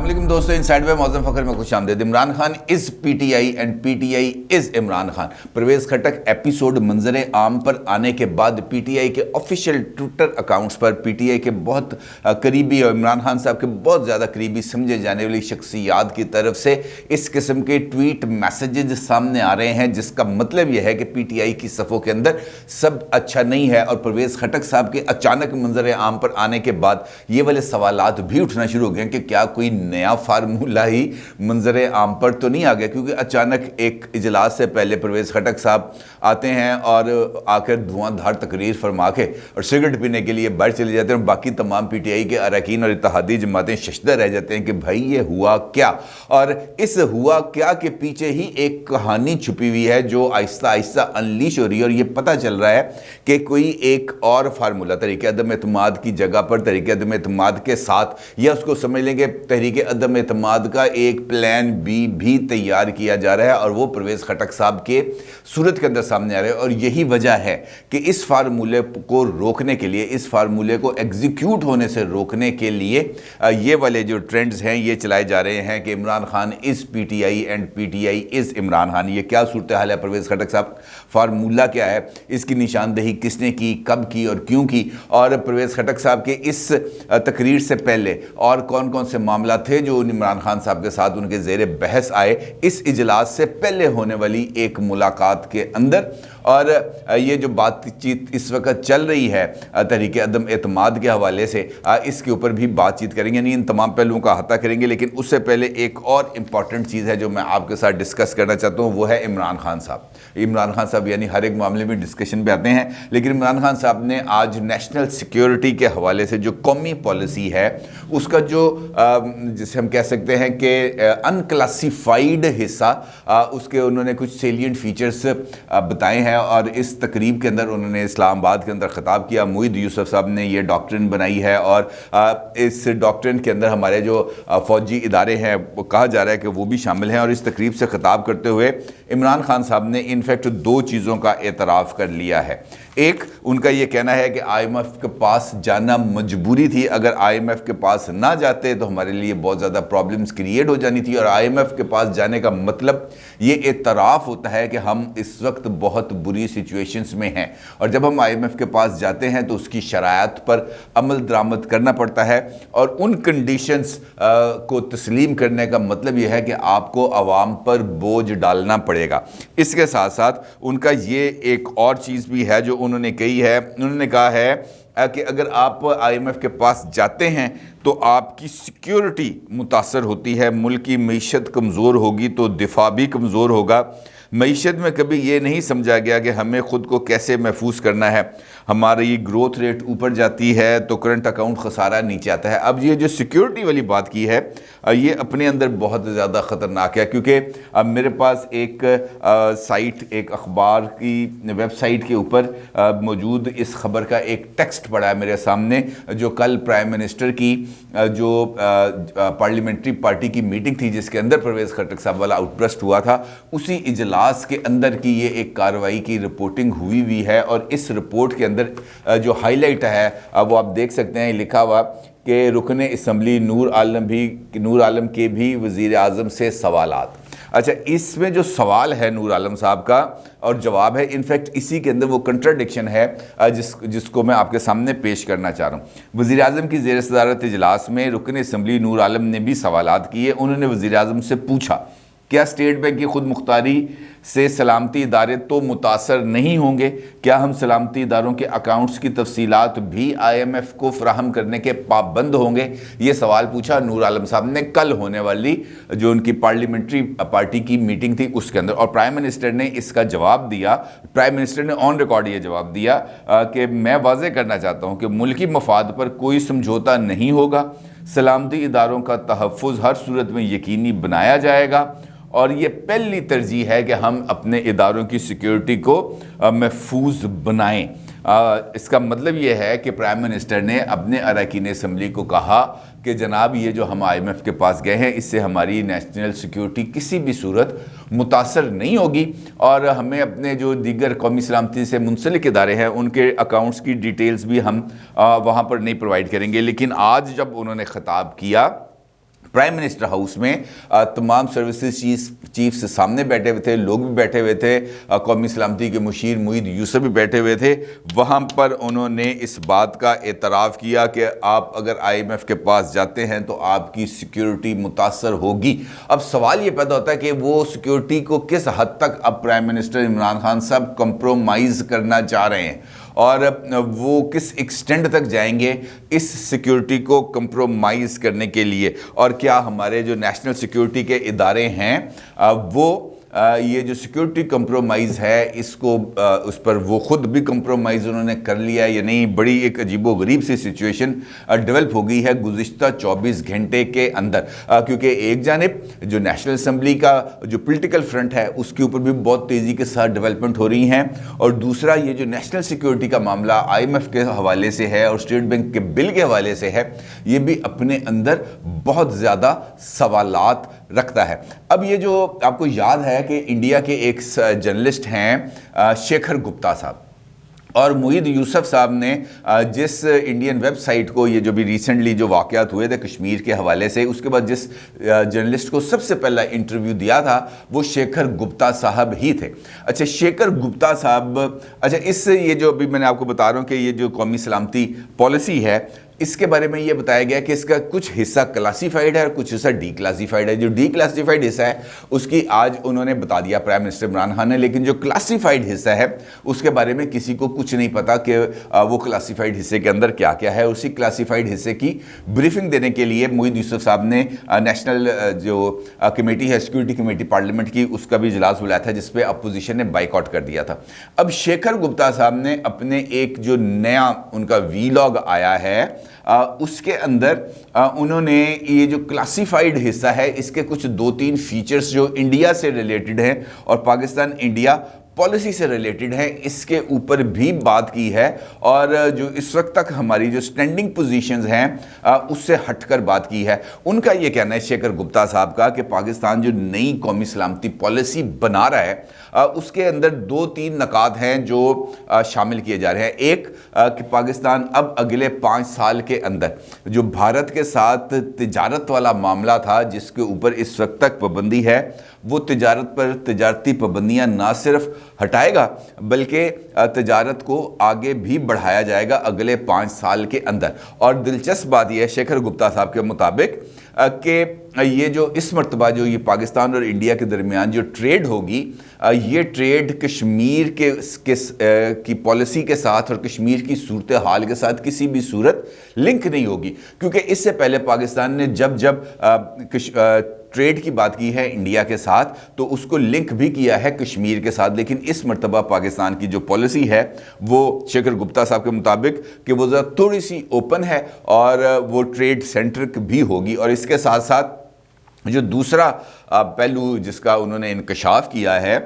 अस्सलाम वालेकुम दोस्तों, इनसाइड बाय मौज़म फ़खर में खुश आमदीद। Imran Khan is PTI and PTI is Imran Khan. Pervez Khattak episode मंजर आम पर आने के बाद पीटीआई के ऑफिशियल ट्विटर अकाउंट्स पर पीटीआई के बहुत करीबी और इमरान खान साहब के बहुत ज़्यादा करीबी समझे जाने वाली शख्सियात की तरफ से इस किस्म के ट्वीट मैसेजेस सामने आ रहे हैं, जिसका मतलब यह है कि पीटीआई की सफ़ों के अंदर सब अच्छा नहीं है। और परवेज़ खटक साहब के अचानक मंजर आम पर आने के बाद ये वाले सवालात भी उठना शुरू हो गए कि क्या कोई नया फार्मूला ही मंजर आम पर तो नहीं आ गया, क्योंकि अचानक एक इजलास से पहले परवेज़ खटक साहब आते हैं और आकर धुआंधार तकरीर फरमा के और सिगरेट पीने के लिए बाहर चले जाते हैं और बाकी तमाम पीटीआई के अरकान और इत्तेहादी जमातें शशदा रह जाते हैं कि भाई ये हुआ क्या। और इस हुआ क्या के पीछे ही एक कहानी छुपी हुई है जो आहिस्ता आहिस्ता अनलीश हो रही है। और ये पता चल रहा है कि कोई एक और फार्मूला तरीके अदम एतमाद की जगह पर तरीके अदम एतमाद के साथ, या उसको समझ लेंगे तहरीक अदम एतमाद का एक प्लान बी भी तैयार किया जा रहा है, और वो परवेज़ खटक साहब के सूरत के अंदर सामने आ रहे हैं। और यही वजह है कि इस फार्मूले को रोकने के लिए, इस फार्मूले को एग्जीक्यूट होने से रोकने के लिए ये वाले जो ट्रेंड्स हैं ये चलाए जा रहे हैं कि Imran Khan is PTI and PTI is Imran Khan. ये क्या सूरत हाल है परवेज़ खटक साहब, फार्मूला क्या है, इसकी निशानदेही किसने की, कब की और क्यों की, और परवेज़ खटक साहब के इस तकरीर से पहले और कौन कौन से मामला थे जो इमरान खान साहब के साथ उनके ज़ेरे बहस आए इस इजलास से पहले होने वाली एक मुलाकात के अंदर। और ये जो बातचीत इस वक्त चल रही है तहरीक अदम एतमाद के हवाले से, इसके ऊपर भी बातचीत करेंगे, यानी इन तमाम पहलुओं का अहाता करेंगे। लेकिन उससे पहले एक और इम्पॉर्टेंट चीज़ है जो मैं आपके साथ डिस्कस करना चाहता हूँ, वो है इमरान खान साहब। इमरान खान साहब यानी हर एक मामले में डिस्कशन पे आते हैं, लेकिन इमरान खान साहब ने आज नेशनल सिक्योरिटी के हवाले से जो कौमी पॉलिसी है उसका जो जिसे हम कह सकते हैं कि अनक्लासिफाइड हिस्सा, उसके उन्होंने कुछ सेलिएंट फीचर्स बताए हैं। और इस तकरीब के अंदर उन्होंने इस्लामाबाद के अंदर ख़िताब किया। मुईद यूसुफ साहब ने ये डॉक्ट्रिन बनाई है, और इस डॉक्ट्रिन के अंदर हमारे जो फ़ौजी इदारे हैं वो कहा जा रहा है कि वो भी शामिल हैं। और इस तकरीब से ख़िताब करते हुए इमरान खान साहब ने इनफैक्ट दो चीज़ों का एतराफ़ कर लिया है। एक, उनका ये कहना है कि IMF के पास जाना मजबूरी थी, अगर IMF के पास ना जाते तो हमारे लिए बहुत ज़्यादा प्रॉब्लम्स क्रिएट हो जानी थी। और IMF के पास जाने का मतलब ये एतराफ़ होता है कि हम इस वक्त बहुत बुरी सिचुएशंस में हैं, और जब हम IMF के पास जाते हैं तो उसकी शरायत पर अमल दरामद करना पड़ता है। और उन कंडीशंस को तस्लीम करने का मतलब यह है कि आपको आवाम पर बोझ डालना पड़ेगा। इसके साथ साथ उनका ये एक और चीज़ भी है जो उन्होंने कही है। उन्होंने कहा है कि अगर आप IMF के पास जाते हैं तो आपकी सिक्योरिटी मुतासर होती है, मुल्क की मईशत कमज़ोर होगी तो दिफा भी कमज़ोर होगा। मईशत में कभी ये नहीं समझा गया कि हमें ख़ुद को कैसे महफूज करना है। हमारी ग्रोथ रेट ऊपर जाती है तो करंट अकाउंट खसारा नीचे आता है। अब ये जो सिक्योरिटी वाली बात की है ये अपने अंदर बहुत ज़्यादा ख़तरनाक है, क्योंकि अब मेरे पास एक साइट, एक अखबार की वेबसाइट के ऊपर मौजूद इस ख़बर का एक टेक्स्ट पड़ा है मेरे सामने, जो कल प्राइम मिनिस्टर की जो पार्लियामेंट्री पार्टी की मीटिंग थी जिसके अंदर परवेज़ खटक साहब वाला आउटब्रस्ट हुआ था, उसी इजलास के अंदर की ये एक कार्रवाई की रिपोर्टिंग हुई है। और इस रिपोर्ट के अंदर जो हाईलाइट है वो आप देख सकते हैं, लिखा हुआ कि रुकने असम्बली नूर आलम के भी वज़ीर आज़म से सवालात। अच्छा, इसमें जो सवाल है नूर आलम साहब का और जवाब है, इनफैक्ट इसी के अंदर वो कंट्राडिक्शन है जिसको मैं आपके सामने पेश करना चाह रहा हूँ। वज़ीर आज़म की ज़ेर सदारत इजलास में रुकन असम्बली नूर आलम ने भी सवालात किए। उन्होंने वज़ीर आज़म से पूछा, क्या स्टेट बैंक की खुद मुख्तारी से सलामती इदारे तो मुतासर नहीं होंगे? क्या हम सलामती इदारों के अकाउंट्स की तफसीलात भी IMF को फराहम करने के पाबंद होंगे? ये सवाल पूछा नूर आलम साहब ने कल होने वाली जो उनकी पार्लियामेंट्री पार्टी की मीटिंग थी उसके अंदर, और प्राइम मिनिस्टर ने इसका जवाब दिया। प्राइम मिनिस्टर ने ऑन रिकॉर्ड ये जवाब दिया कि मैं वाज़ेह करना चाहता हूँ कि मुल्की मफाद पर कोई समझौता नहीं होगा, सलामती इदारों का तहफ़्फ़ुज़ हर सूरत में यकीनी बनाया जाएगा, और ये पहली तरजीह है कि हम अपने इदारों की सिक्योरिटी को महफूज बनाएं। इसका मतलब ये है कि प्राइम मिनिस्टर ने अपने अरकान असम्बली को कहा कि जनाब ये जो हम IMF के पास गए हैं इससे हमारी नेशनल सिक्योरिटी किसी भी सूरत मुतासर नहीं होगी, और हमें अपने जो दीगर कौमी सलामती से मुंसलिक इदारे हैं उनके अकाउंट्स की डिटेल्स भी हम वहाँ पर नहीं प्रोवाइड करेंगे। लेकिन आज जब उन्होंने ख़िताब किया प्राइम मिनिस्टर हाउस में तमाम सर्विसेज चीफ्स सामने बैठे हुए थे, लोग भी बैठे हुए थे, कौमी सलामती के मुशीर मुईद यूसुफ भी बैठे हुए थे। वहाँ पर उन्होंने इस बात का एतराफ़ किया कि आप अगर IMF के पास जाते हैं तो आपकी सिक्योरिटी मुतासर होगी। अब सवाल ये पैदा होता है कि वो सिक्योरिटी को किस हद तक अब प्राइम मिनिस्टर इमरान खान साहब कंप्रोमाइज़ करना चाह रहे हैं और वो किस एक्सटेंड तक जाएंगे इस सिक्योरिटी को कंप्रोमाइज़ करने के लिए, और क्या हमारे जो नेशनल सिक्योरिटी के इदारे हैं वो ये जो सिक्योरिटी कंप्रोमाइज़ है इसको उस पर वो ख़ुद भी कंप्रोमाइज़ उन्होंने कर लिया या नहीं। बड़ी एक अजीबो गरीब सी सिचुएशन डेवलप हो गई है गुज़िश्ता 24 घंटे के अंदर, क्योंकि एक जानिब जो नेशनल असम्बली का जो पॉलिटिकल फ्रंट है उसके ऊपर भी बहुत तेज़ी के साथ डेवलपमेंट हो रही हैं, और दूसरा ये जो नेशनल सिक्योरिटी का मामला IMF के हवाले से है और स्टेट बैंक के बिल के हवाले से है, ये भी अपने अंदर बहुत ज़्यादा सवालात रखता है। अब ये जो आपको याद है कि इंडिया के एक जर्नलिस्ट हैं शेखर गुप्ता साहब, और मुईद यूसुफ साहब ने जिस इंडियन वेबसाइट को ये जो भी रिसेंटली जो वाक़यात हुए थे कश्मीर के हवाले से, उसके बाद जिस जर्नलिस्ट को सबसे पहला इंटरव्यू दिया था वो शेखर गुप्ता साहब ही थे। अच्छा, शेखर गुप्ता साहब, अच्छा इस ये जो अभी मैंने आपको बता रहा हूँ कि ये जो कौमी सलामती पॉलिसी है इसके बारे में ये बताया गया कि इसका कुछ हिस्सा क्लासीफाइड है और कुछ हिस्सा डी क्लासीफाइड है। जो डी क्लासीफाइड हिस्सा है उसकी आज उन्होंने बता दिया प्राइम मिनिस्टर इमरान खान ने, लेकिन जो क्लासीफाइड हिस्सा है उसके बारे में किसी को कुछ नहीं पता कि वो क्लासीफाइड हिस्से के अंदर क्या क्या है। उसी क्लासीफाइड हिस्से की ब्रीफिंग देने के लिए मुईद यूसुफ साहब ने नेशनल जो कमेटी है सिक्योरिटी कमेटी पार्लियामेंट की, उसका भी इजलास बुलाया था जिसपे अपोजिशन ने बाइकआउट कर दिया था। अब शेखर गुप्ता साहब ने अपने एक जो नया उनका वीलॉग आया है उसके अंदर उन्होंने ये जो क्लासिफाइड हिस्सा है इसके कुछ 2-3 फीचर्स जो इंडिया से रिलेटेड हैं और पाकिस्तान इंडिया पॉलिसी से रिलेटेड है इसके ऊपर भी बात की है, और जो इस वक्त तक हमारी जो स्टैंडिंग पोजीशंस हैं उससे हटकर बात की है। उनका ये कहना है शेखर गुप्ता साहब का कि पाकिस्तान जो नई कौमी सलामती पॉलिसी बना रहा है उसके अंदर 2-3 नकात हैं जो शामिल किए जा रहे हैं। एक कि पाकिस्तान अब अगले 5 साल के अंदर जो भारत के साथ तिजारत वाला मामला था जिसके ऊपर इस वक्त तक पाबंदी है, वो तिजारत पर तिजारती पाबंदियां ना सिर्फ हटाएगा बल्कि तिजारत को आगे भी बढ़ाया जाएगा अगले 5 साल के अंदर। और दिलचस्प बात यह है शेखर गुप्ता साहब के मुताबिक कि ये जो इस मरतबा जो ये पाकिस्तान और इंडिया के दरमियान जो ट्रेड होगी, ये ट्रेड कश्मीर की पॉलिसी के साथ और कश्मीर की सूरत हाल के साथ किसी भी सूरत लिंक नहीं होगी, क्योंकि इससे पहले पाकिस्तान ने जब ट्रेड की बात की है इंडिया के साथ तो उसको लिंक भी किया है कश्मीर के साथ। लेकिन इस मरतबा पाकिस्तान की जो पॉलिसी है वो शेखर गुप्ता साहब के मुताबिक कि वो ज़रा थोड़ी सी ओपन है और वो ट्रेड सेंट्रिक भी होगी। और इसके साथ साथ जो दूसरा पहलू जिसका उन्होंने इंकशाफ किया है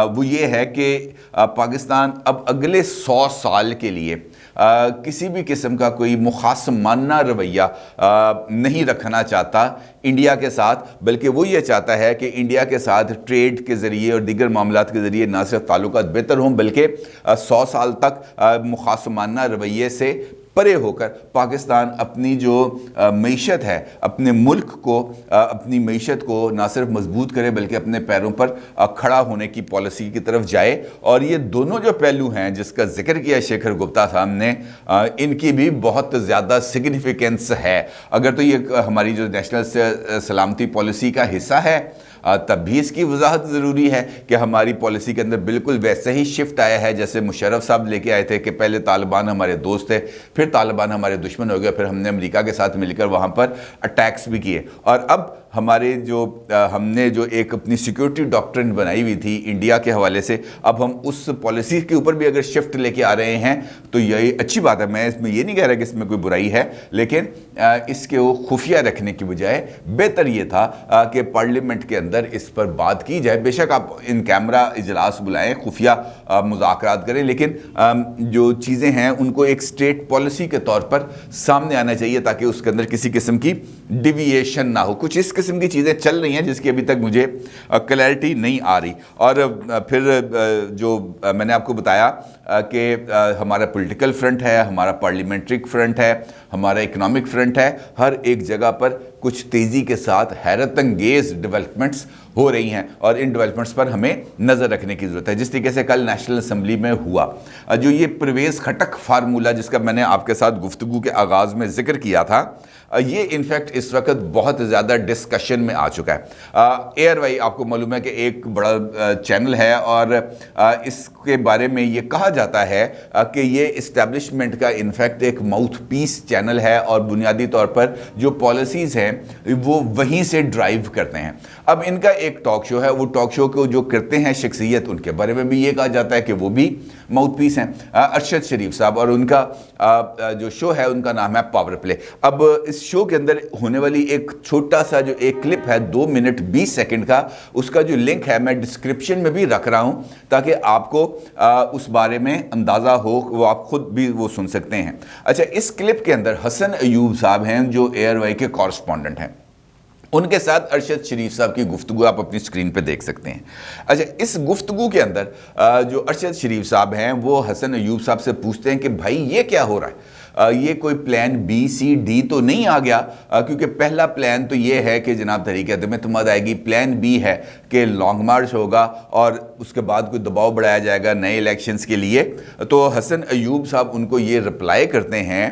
वो ये है कि पाकिस्तान अब अगले 100 साल के लिए किसी भी किस्म का कोई मुखासमाना रवैया नहीं रखना चाहता इंडिया के साथ, बल्कि वो ये चाहता है कि इंडिया के साथ ट्रेड के ज़रिए और दीगर मामलात के ज़रिए ना सिर्फ ताल्लुकात बेहतर हों बल्कि 100 साल तक मुखासमाना रवैये से परे होकर पाकिस्तान अपनी जो मईशत है अपने मुल्क को अपनी मईशत को ना सिर्फ मजबूत करे बल्कि अपने पैरों पर खड़ा होने की पॉलिसी की तरफ जाए। और ये दोनों जो पहलू हैं जिसका जिक्र किया शेखर गुप्ता साहब ने, इनकी भी बहुत ज़्यादा सिग्निफिकेंस है। अगर तो ये हमारी जो नेशनल सलामती पॉलिसी का हिस्सा है तब भी इसकी वजाहत ज़रूरी है कि हमारी पॉलिसी के अंदर बिल्कुल वैसे ही शिफ्ट आया है जैसे मुशर्रफ साहब लेके आए थे कि पहले तालिबान हमारे दोस्त थे, फिर तालिबान हमारे दुश्मन हो गए, फिर हमने अमेरिका के साथ मिलकर वहाँ पर अटैक्स भी किए। और अब हमारे जो हमने जो एक अपनी सिक्योरिटी डॉक्ट्रिन बनाई हुई थी इंडिया के हवाले से, अब हम उस पॉलिसी के ऊपर भी अगर शिफ्ट लेके आ रहे हैं तो यही अच्छी बात है। मैं इसमें ये नहीं कह रहा कि इसमें कोई बुराई है, लेकिन इसके वो खुफिया रखने की बजाय बेहतर ये था कि पार्लियामेंट के अंदर इस पर बात की जाए। बेशक आप इन कैमरा इजलास बुलाएं, खुफिया मुज़ाकरात करें, लेकिन जो चीज़ें हैं उनको एक स्टेट पॉलिसी के तौर पर सामने आना चाहिए ताकि उसके अंदर किसी किस्म की डिविएशन ना हो। कुछ इस किस्म की चीज़ें चल रही हैं जिसकी अभी तक मुझे क्लैरिटी नहीं आ रही। और फिर जो मैंने आपको बताया कि हमारा पॉलिटिकल फ्रंट है, हमारा पार्लियामेंट्री फ्रंट है, ہمارا اکنامک فرنٹ ہے، ہر ایک جگہ پر کچھ تیزی کے ساتھ حیرت انگیز ڈیولپمنٹس ہو رہی ہیں اور ان ڈیولپمنٹس پر ہمیں نظر رکھنے کی ضرورت ہے۔ جس طریقے سے کل نیشنل اسمبلی میں ہوا جو یہ پرویز خٹک فارمولہ جس کا میں نے آپ کے ساتھ گفتگو کے آغاز میں ذکر کیا تھا، یہ انفیکٹ اس وقت بہت زیادہ ڈسکشن میں آ چکا ہے۔ اے آر وائی آپ کو معلوم ہے کہ ایک بڑا چینل ہے اور اس کے بارے میں یہ کہا جاتا ہے کہ یہ اسٹیبلشمنٹ کا انفیکٹ ایک ماؤتھ پیس چینل ہے اور بنیادی طور پر جو پالیسیز ہیں وہ وہیں سے ڈرائیو کرتے ہیں۔ اب ان کا ایک ٹاک شو ہے، وہ ٹاک شو کو جو کرتے ہیں شخصیت، ان کے بارے میں بھی یہ کہا جاتا ہے کہ وہ بھی ماؤتھ پیس ہیں، ارشد شریف صاحب، اور ان کا جو شو ہے ان کا نام ہے پاور پلے۔ اب اس شو کے اندر ہونے والی ایک چھوٹا سا جو ایک کلپ ہے 2 منٹ 20 سیکنڈ کا، اس کا جو لنک ہے میں ڈسکرپشن میں بھی رکھ رہا ہوں تاکہ آپ کو اس بارے میں اندازہ ہو، وہ آپ خود بھی وہ سن سکتے ہیں۔ اچھا، اس کلپ کے اندر حسن ایوب صاحب ہیں جو اے آر وائی کے کورسپونڈنٹ ہیں، ان کے ساتھ ارشد شریف صاحب کی گفتگو آپ اپنی سکرین پہ دیکھ سکتے ہیں۔ اچھا، اس گفتگو کے اندر جو ارشد شریف صاحب ہیں وہ حسن ایوب صاحب سے پوچھتے ہیں کہ بھائی یہ کیا ہو رہا ہے، یہ کوئی پلان بی سی ڈی تو نہیں آ گیا؟ کیونکہ پہلا پلان تو یہ ہے کہ جناب تحریک عدم اعتماد آئے گی، پلان بی ہے کہ لانگ مارچ ہوگا اور اس کے بعد کوئی دباؤ بڑھایا جائے گا نئے الیکشنز کے لیے۔ تو حسن ایوب صاحب ان کو یہ رپلائی کرتے ہیں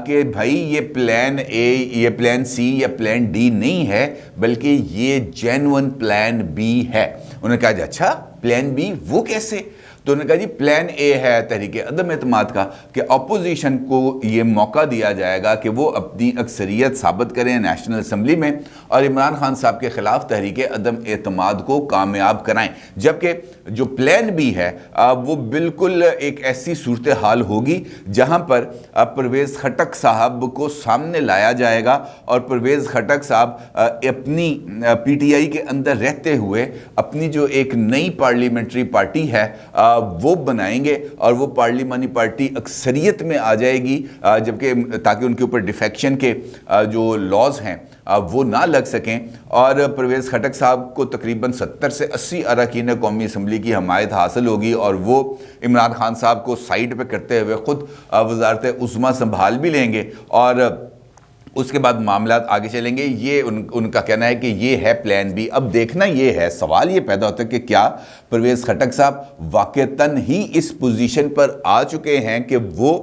کہ بھائی یہ پلان اے، یہ پلان سی یا پلان ڈی نہیں ہے، بلکہ یہ جینون پلان بی ہے۔ انہوں نے کہا جی اچھا پلان بی وہ کیسے؟ تو انہوں نے کہا جی پلان اے ہے تحریک عدم اعتماد کا کہ اپوزیشن کو یہ موقع دیا جائے گا کہ وہ اپنی اکثریت ثابت کریں نیشنل اسمبلی میں اور عمران خان صاحب کے خلاف تحریک عدم اعتماد کو کامیاب کرائیں، جبکہ جو پلان بی ہے وہ بالکل ایک ایسی صورتحال ہوگی جہاں پر پرویز خٹک صاحب کو سامنے لایا جائے گا اور پرویز خٹک صاحب اپنی پی ٹی آئی کے اندر رہتے ہوئے اپنی جو ایک نئی پارلیمنٹری پارٹی ہے وہ بنائیں گے اور وہ پارلیمانی پارٹی اکثریت میں آ جائے گی، جبکہ تاکہ ان کے اوپر ڈیفیکشن کے جو لاز ہیں وہ نہ لگ سکیں، اور پرویز خٹک صاحب کو تقریباً 70 سے 80 اراکین قومی اسمبلی کی حمایت حاصل ہوگی اور وہ عمران خان صاحب کو سائیڈ پہ کرتے ہوئے خود وزارت عظمیٰ سنبھال بھی لیں گے اور اس کے بعد معاملات آگے چلیں گے۔ یہ ان کا کہنا ہے کہ یہ ہے پلان بی۔ اب دیکھنا یہ ہے، سوال یہ پیدا ہوتا ہے کہ کیا پرویز خٹک صاحب واقعتاً ہی اس پوزیشن پر آ چکے ہیں کہ وہ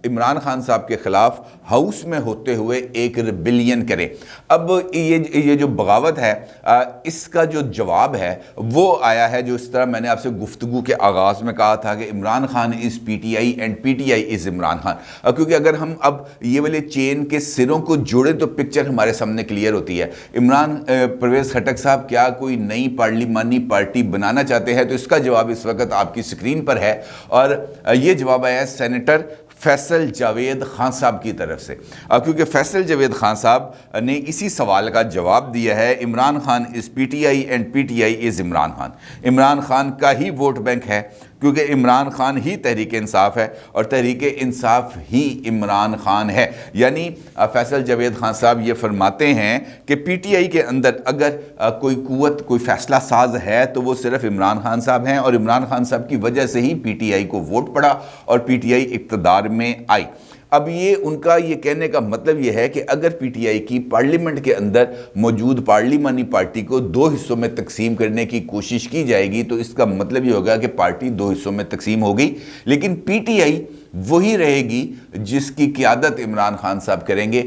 عمران خان صاحب کے خلاف ہاؤس میں ہوتے ہوئے ایک ریبیلین کرے؟ اب یہ جو بغاوت ہے اس کا جو جواب ہے وہ آیا ہے جو اس طرح میں نے آپ سے گفتگو کے آغاز میں کہا تھا کہ Imran Khan is P T I and P T I is Imran Khan, کیونکہ اگر ہم اب یہ والے چین کے سروں کو جوڑیں تو پکچر ہمارے سامنے کلیئر ہوتی ہے۔ پرویز خٹک صاحب کیا کوئی نئی پارلیمانی پارٹی بنانا چاہتے ہیں؟ تو اس کا جواب اس وقت آپ کی سکرین پر ہے اور یہ جواب آیا ہے سینیٹر فیصل جاوید خان صاحب کی طرف سے، کیونکہ فیصل جاوید خان صاحب نے اسی سوال کا جواب دیا ہے، Imran Khan is P T I and P T I is Imran Khan. Imran Khan کا ہی ووٹ بینک ہے کیونکہ عمران خان ہی تحریک انصاف ہے اور تحریک انصاف ہی عمران خان ہے۔ یعنی فیصل جاوید خان صاحب یہ فرماتے ہیں کہ پی ٹی آئی کے اندر اگر کوئی قوت، کوئی فیصلہ ساز ہے تو وہ صرف عمران خان صاحب ہیں اور عمران خان صاحب کی وجہ سے ہی پی ٹی آئی کو ووٹ پڑا اور پی ٹی آئی اقتدار میں آئی۔ اب یہ ان کا یہ کہنے کا مطلب یہ ہے کہ اگر پی ٹی آئی کی پارلیمنٹ کے اندر موجود پارلیمانی پارٹی کو 2 حصوں میں تقسیم کرنے کی کوشش کی جائے گی تو اس کا مطلب یہ ہوگا کہ پارٹی 2 حصوں میں تقسیم ہوگی، لیکن پی ٹی آئی وہی رہے گی جس کی قیادت عمران خان صاحب کریں گے،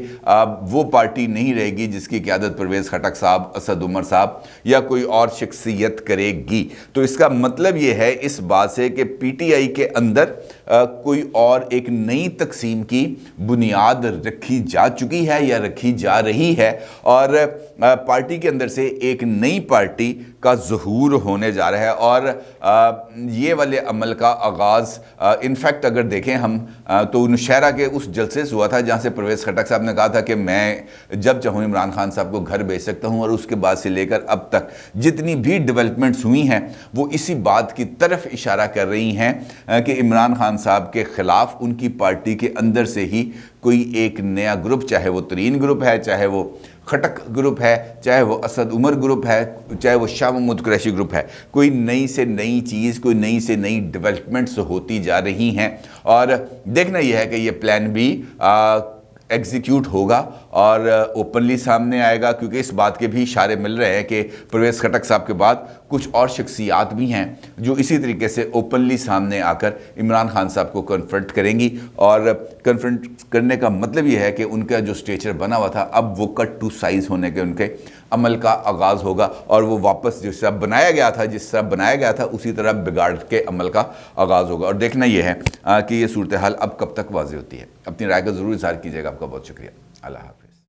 وہ پارٹی نہیں رہے گی جس کی قیادت پرویز خٹک صاحب، اسد عمر صاحب یا کوئی اور شخصیت کرے گی۔ تو اس کا مطلب یہ ہے اس بات سے کہ پی ٹی آئی کے اندر کوئی اور ایک نئی تقسیم کی بنیاد رکھی جا چکی ہے یا رکھی جا رہی ہے اور پارٹی کے اندر سے ایک نئی پارٹی کا ظہور ہونے جا رہا ہے اور یہ والے عمل کا آغاز انفیکٹ اگر دیکھیں ہم تو نوشہرہ کے اس جلسے سے ہوا تھا جہاں سے پرویز خٹک صاحب نے کہا تھا کہ میں جب چاہوں عمران خان صاحب کو گھر بھیج سکتا ہوں، اور اس کے بعد سے لے کر اب تک جتنی بھی ڈیولپمنٹس ہوئی ہیں وہ اسی بات کی طرف اشارہ کر رہی ہیں کہ عمران خان صاحب کے خلاف ان کی پارٹی کے اندر سے ہی کوئی ایک نیا گروپ، چاہے وہ ترین گروپ ہے، چاہے وہ خٹک گروپ ہے، چاہے وہ اسد عمر گروپ ہے، چاہے وہ شاہ محمود قریشی گروپ ہے، کوئی نئی سے نئی چیز، کوئی نئی سے نئی ڈیولپمنٹس ہوتی جا رہی ہیں اور دیکھنا یہ ہے کہ یہ پلان بی ایگزیکیوٹ ہوگا اور اوپنلی سامنے آئے گا، کیونکہ اس بات کے بھی اشارے مل رہے ہیں کہ پرویز خٹک صاحب کے بعد کچھ اور شخصیات بھی ہیں جو اسی طریقے سے اوپنلی سامنے آ کر عمران خان صاحب کو کنفرنٹ کریں گی، اور کنفرنٹ کرنے کا مطلب یہ ہے کہ ان کا جو اسٹیچر بنا ہوا تھا اب وہ کٹ ٹو سائز ہونے کے ان کے عمل کا آغاز ہوگا، اور وہ واپس جس طرح بنایا گیا تھا اسی طرح بگاڑ کے عمل کا آغاز ہوگا۔ اور دیکھنا یہ ہے کہ یہ صورتحال اب کب تک واضح ہوتی ہے۔ اپنی رائے کا ضرور اظہار کیجیے گا۔ آپ کا بہت شکریہ۔ اللہ حافظ۔